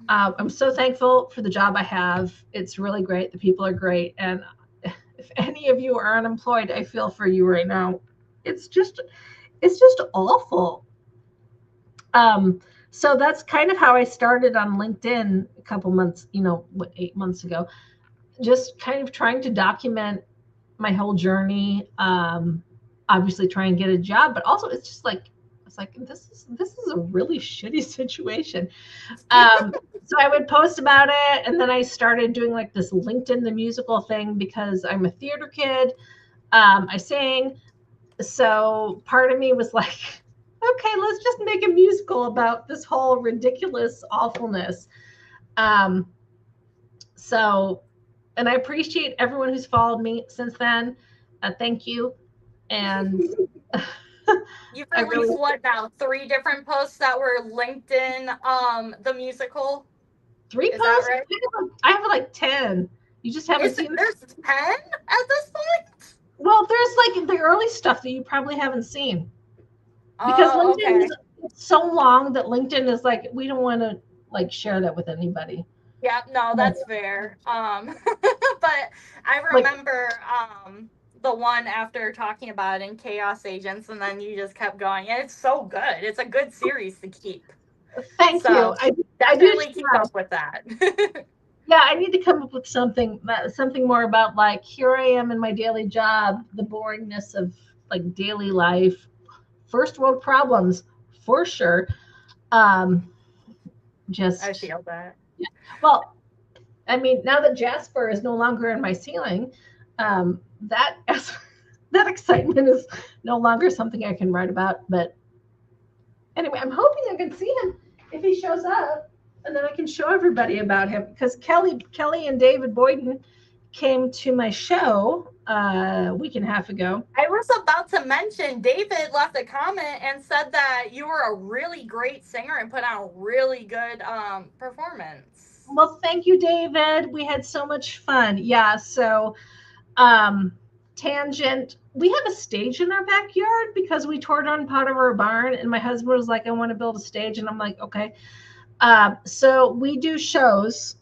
I'm so thankful for the job I have. It's really great. The people are great. And if any of you are unemployed, I feel for you right now. It's just, it's just awful. Um, so that's kind of how I started on LinkedIn a couple months, 8 months ago, just kind of trying to document my whole journey. Obviously try and get a job, but also it's like this is a really shitty situation. So I would post about it, and then I started doing like this LinkedIn the musical thing because I'm a theater kid. I sing, so part of me was like, okay, let's just make a musical about this whole ridiculous awfulness. Um, so, and I appreciate everyone who's followed me since then. Thank you. And You've I really, released what now? 3 different posts that were LinkedIn, the musical. three Is that posts. right? I have like 10. You just haven't seen it. There's 10 at this point? Well, there's like the early stuff that you probably haven't seen. Because Oh, LinkedIn okay. is so long that LinkedIn is like, we don't want to like share that with anybody. Yeah, no, that's fair. But I Like, remember the one after talking about it in Chaos Agents, and then you just kept going. And it's so good. It's a good series to keep. thank you. So I do definitely keep up with that. Yeah, I need to come up with something more about like, here I am in my daily job, the boringness of like daily life, first world problems for sure. Um, I just feel that. well, I mean, now that Jasper is no longer in my ceiling, that that excitement is no longer something I can write about. But anyway, I'm hoping I can see him if he shows up, and then I can show everybody about him because Kelly and David Boyden came to my show a week and a half ago. I was about to mention, David left a comment and said that you were a really great singer and put on a really good performance. Well, thank you, David. We had so much fun. Yeah, so tangent. We have a stage in our backyard because we tore down part of our barn, and my husband was like, I want to build a stage. And I'm like, okay. So we do shows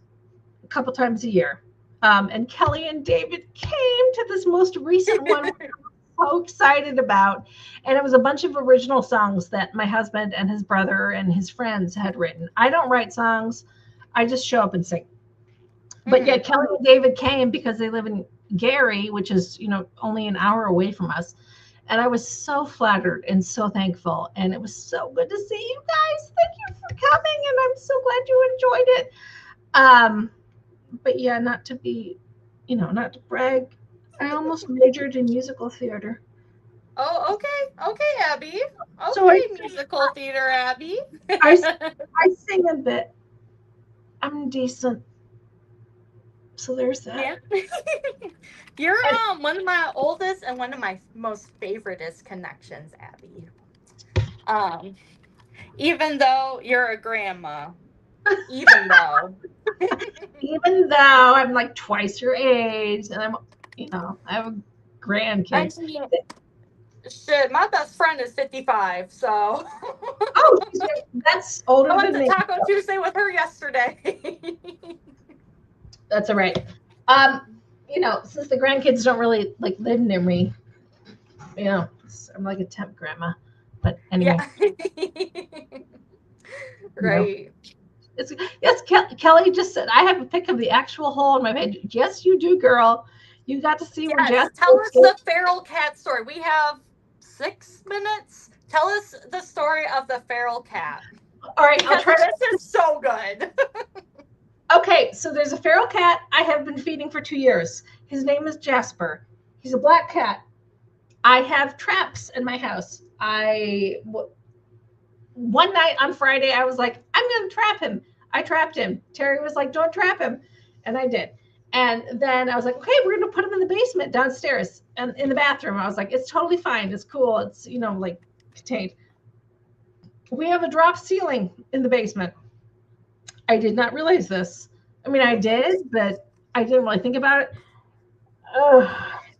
a couple times a year. And Kelly and David came to this most recent one so excited about. And it was a bunch of original songs that my husband and his brother and his friends had written. I don't write songs. I just show up and sing. But yeah, Kelly and David came because they live in Gary, which is, only an hour away from us. And I was so flattered and so thankful. And it was so good to see you guys. Thank you for coming. And I'm so glad you enjoyed it. But yeah, not to be, not to brag. I almost majored in musical theater. Oh, okay. Okay, Abby. Okay, So musical theater, Abby. I sing a bit. I'm decent. So there's that. Yeah. You're one of my oldest and one of my most favoriteest connections, Abby. Even though you're a grandma. Even though. Even though I'm like twice your age and I have a grandkid. I mean, shit, my best friend is 55, so. Oh, that's older I went than to me. Taco Tuesday with her yesterday. That's all right. Since the grandkids don't really like live near me, I'm like a temp grandma. But anyway. Yeah. Right. Yes, Kelly just said, I have a pic of the actual hole in my page. Yes, you do, girl. You got to see where Jasper. Tell us the feral cat story. We have 6 minutes. Tell us the story of the feral cat. All right, I'll try. This is so good. Okay, so there's a feral cat I have been feeding for 2 years. His name is Jasper. He's a black cat. I have traps in my house. One night on Friday, I was like, I'm going to trap him. I trapped him. Terry was like, don't trap him. And I did. And then I was like, okay, we're going to put him in the basement downstairs and in the bathroom. I was like, it's totally fine. It's cool. It's, like contained. We have a drop ceiling in the basement. I did not realize this. I mean, I did, but I didn't really think about it.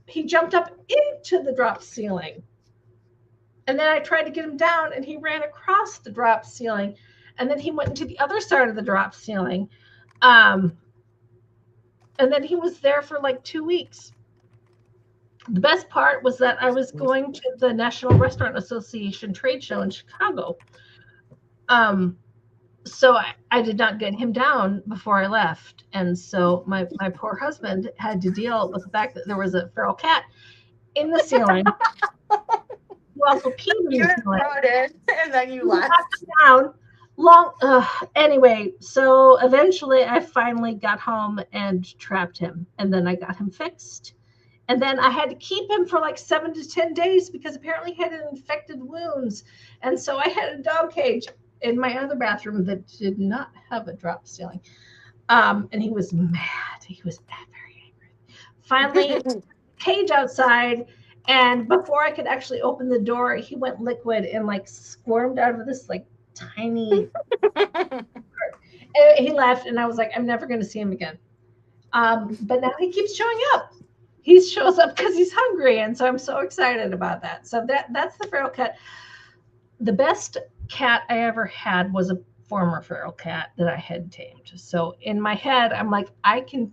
He jumped up into the drop ceiling. And then I tried to get him down, and he ran across the drop ceiling. And then he went into the other side of the drop ceiling. And then he was there for like 2 weeks. The best part was that I was going to the National Restaurant Association trade show in Chicago. So I did not get him down before I left. And so my poor husband had to deal with the fact that there was a feral cat in the ceiling. You also peed in the ceiling. And then you left. Down. Anyway, so eventually I finally got home and trapped him. And then I got him fixed. And then I had to keep him for like 7 to 10 days because apparently he had infected wounds. And so I had a dog cage in my other bathroom that did not have a drop ceiling. And he was mad. He was very angry. Finally, cage outside. And before I could actually open the door, he went liquid and like squirmed out of this like tiny. And he left. And I was like, I'm never going to see him again. But now he keeps showing up. He shows up because he's hungry, and so I'm so excited about that. So that's the feral cat. The best cat I ever had was a former feral cat that I had tamed. So in my head, I'm like, I can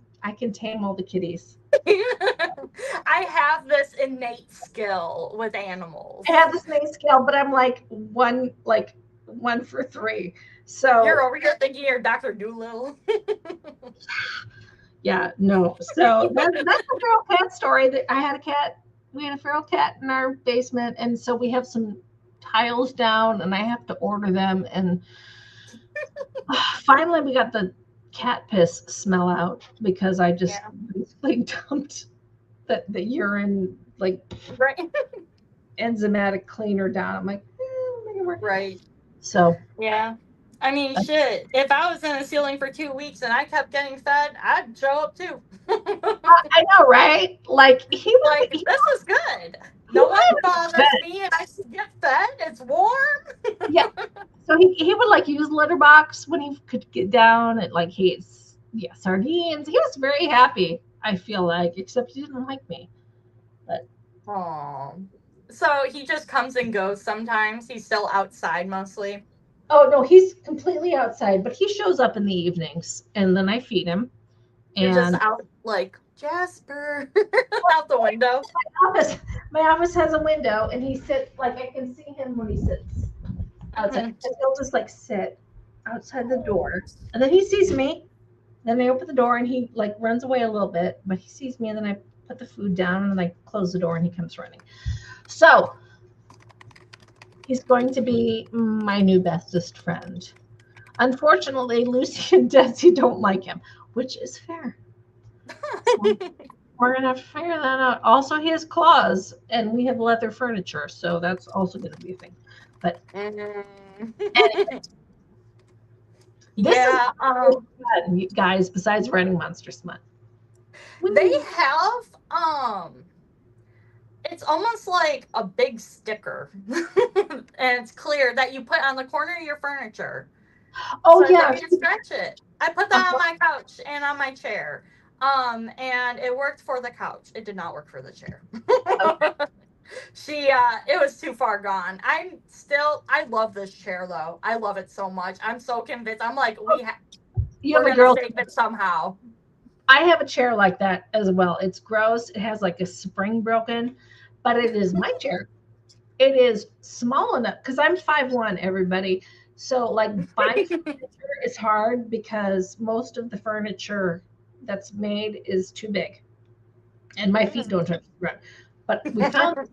tame all the kitties. I have this innate skill with animals. I have this main scale, but I'm like one for three. So you're over here thinking you're Dr. Doolittle. yeah, no. So that's the feral cat story. That I had a cat. We had a feral cat in our basement, and so we have some tiles down, and I have to order them. And finally, we got the cat piss smell out because I just basically dumped the urine like right. enzymatic cleaner down. I'm like, right. So yeah. I mean, shit. If I was in a ceiling for 2 weeks and I kept getting fed, I'd show up too. I know, right? Like he was like, this is good. No one bothers me, and I get fed. It's warm. Yeah. So he would like use litter box when he could get down, and like he ate sardines. He was very happy. I feel like, except he didn't like me. But so he just comes and goes sometimes. He's still outside mostly. Oh no, he's completely outside, but he shows up in the evenings, and then I feed him. You're just out like Jasper out the window. My office has a window, and he sits like I can see him when he sits outside. And he'll just like sit outside the door, and then he sees me. Then I open the door, and he like runs away a little bit, but he sees me, and then I put the food down, and then I close the door, and he comes running. So he's going to be my new bestest friend. Unfortunately, Lucy and Desi don't like him, which is fair. So we're gonna have to figure that out. Also, he has claws, and we have leather furniture, so that's also gonna be a thing. But anyway, this is fun, you guys. Besides writing Monster Smut, they have it's almost like a big sticker, and it's clear that you put on the corner of your furniture. Oh so yeah, you can stretch it. I put that on my couch and on my chair. And it worked for the couch. It did not work for the chair. Okay. It was too far gone. I love this chair though. I love it so much. I'm so convinced. I'm like, we're gonna save it somehow. I have a chair like that as well. It's gross. It has like a spring broken, but it is my chair. It is small enough because I'm 5'1", everybody. So like buying furniture is hard because most of the furniture that's made is too big, and my feet don't touch the ground. But we found it,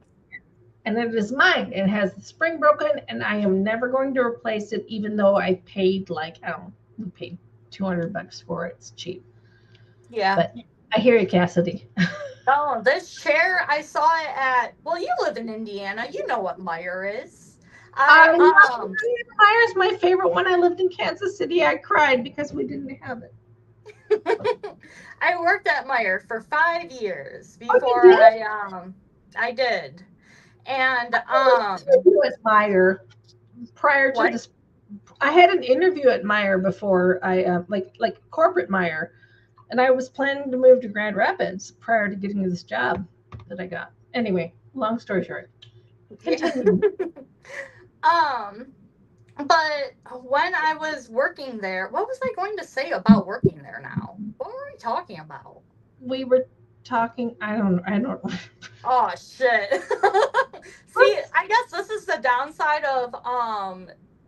and it is mine. It has the spring broken, and I am never going to replace it, even though I paid we paid $200 for it. It's cheap. Yeah. But I hear you, Cassidy. Oh, this chair, I saw it at, well, you live in Indiana. You know what Meijer is. Meijer's my favorite one. I lived in Kansas City. I cried because we didn't have it. I worked at Meijer for 5 years before I did. And at Meijer prior to this. I had an interview at Meijer before I like corporate Meijer, and I was planning to move to Grand Rapids prior to getting this job that I got. Anyway, long story short. Continue. But when I was working there, what was I going to say about working there now? What were we talking about? We were talking, I don't know. Oh shit. See, I guess this is the downside of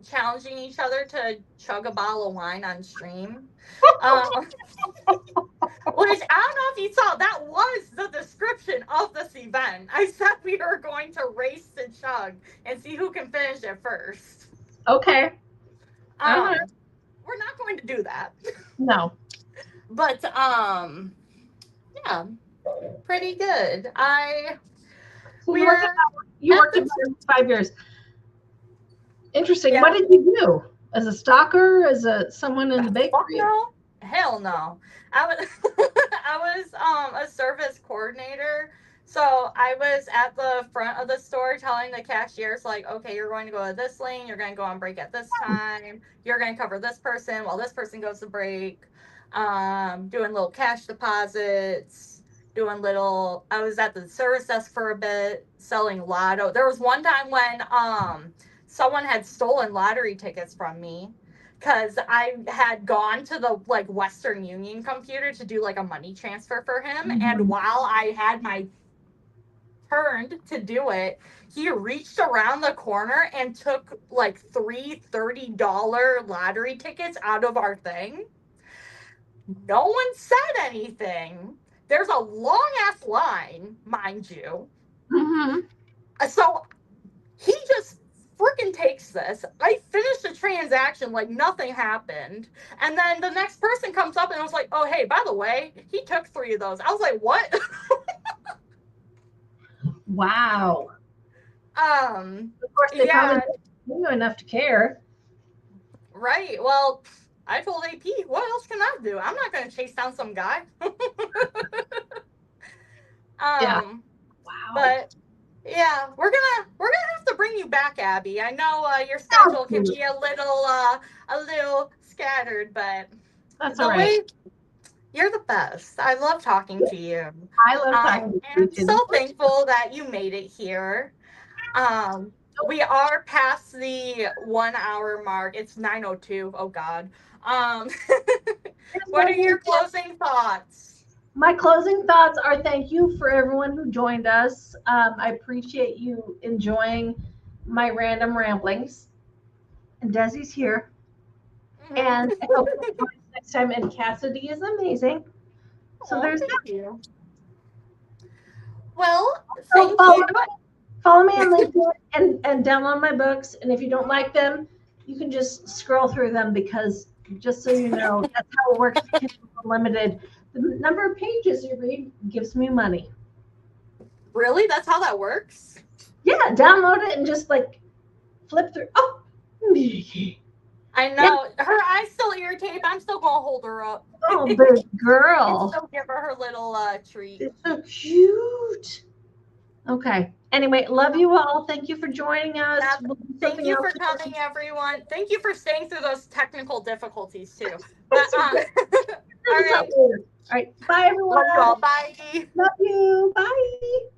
challenging each other to chug a bottle of wine on stream. Which I don't know if you saw, that was the description of this event. I said we were going to race to chug and see who can finish it first. Okay. We're not going to do that. No. But yeah, pretty good. You worked in 5 years. Interesting. Yeah. What did you do? As a stalker? As someone in the bakery? No. Hell no. I was a service coordinator. So I was at the front of the store telling the cashiers, like, okay, you're going to go to this lane, you're going to go on break at this time, you're going to cover this person while this person goes to break. doing little cash deposits, I was at the service desk for a bit, selling lotto. There was one time when someone had stolen lottery tickets from me because I had gone to the like Western Union computer to do like a money transfer for him, and while I had my turned to do it, he reached around the corner and took like three $30 lottery tickets out of our thing. No one said anything. There's a long ass line, mind you. So he just freaking takes this. I finished the transaction like nothing happened. And then the next person comes up and was like, oh, hey, by the way, he took 3 of those. I was like, what? Wow. Of course, they probably didn't know enough to care. Right. Well, I told AP, what else can I do? I'm not going to chase down some guy. Yeah. Wow. But yeah, we're gonna have to bring you back, Abby. I know your schedule can be a little scattered, but that's all right. You're the best. I love talking to you. I love talking to you. I'm so thankful that you made it here. We are past the 1 hour mark. It's 9:02. Oh God. What are your closing thoughts? My closing thoughts are thank you for everyone who joined us. I appreciate you enjoying my random ramblings. And Desi's here. And I hope you'll join us next time. And Cassidy is amazing. So there's that. You. Well, follow me on LinkedIn and download my books. And if you don't like them, you can just scroll through them because just so you know, that's how it works with Kindle Unlimited. The number of pages you read gives me money. Really? That's how that works? Yeah, download it and just like flip through. Oh, I know. Yeah. Her eyes still irritate, but I'm still going to hold her up. Oh, big girl. Still give her little treat. It's so cute. Okay. Anyway, love you all. Thank you for joining us. Thank you for coming, everyone. Thank you for staying through those technical difficulties, too. But, all right. All right. Bye, everyone. Bye. Love you. Bye.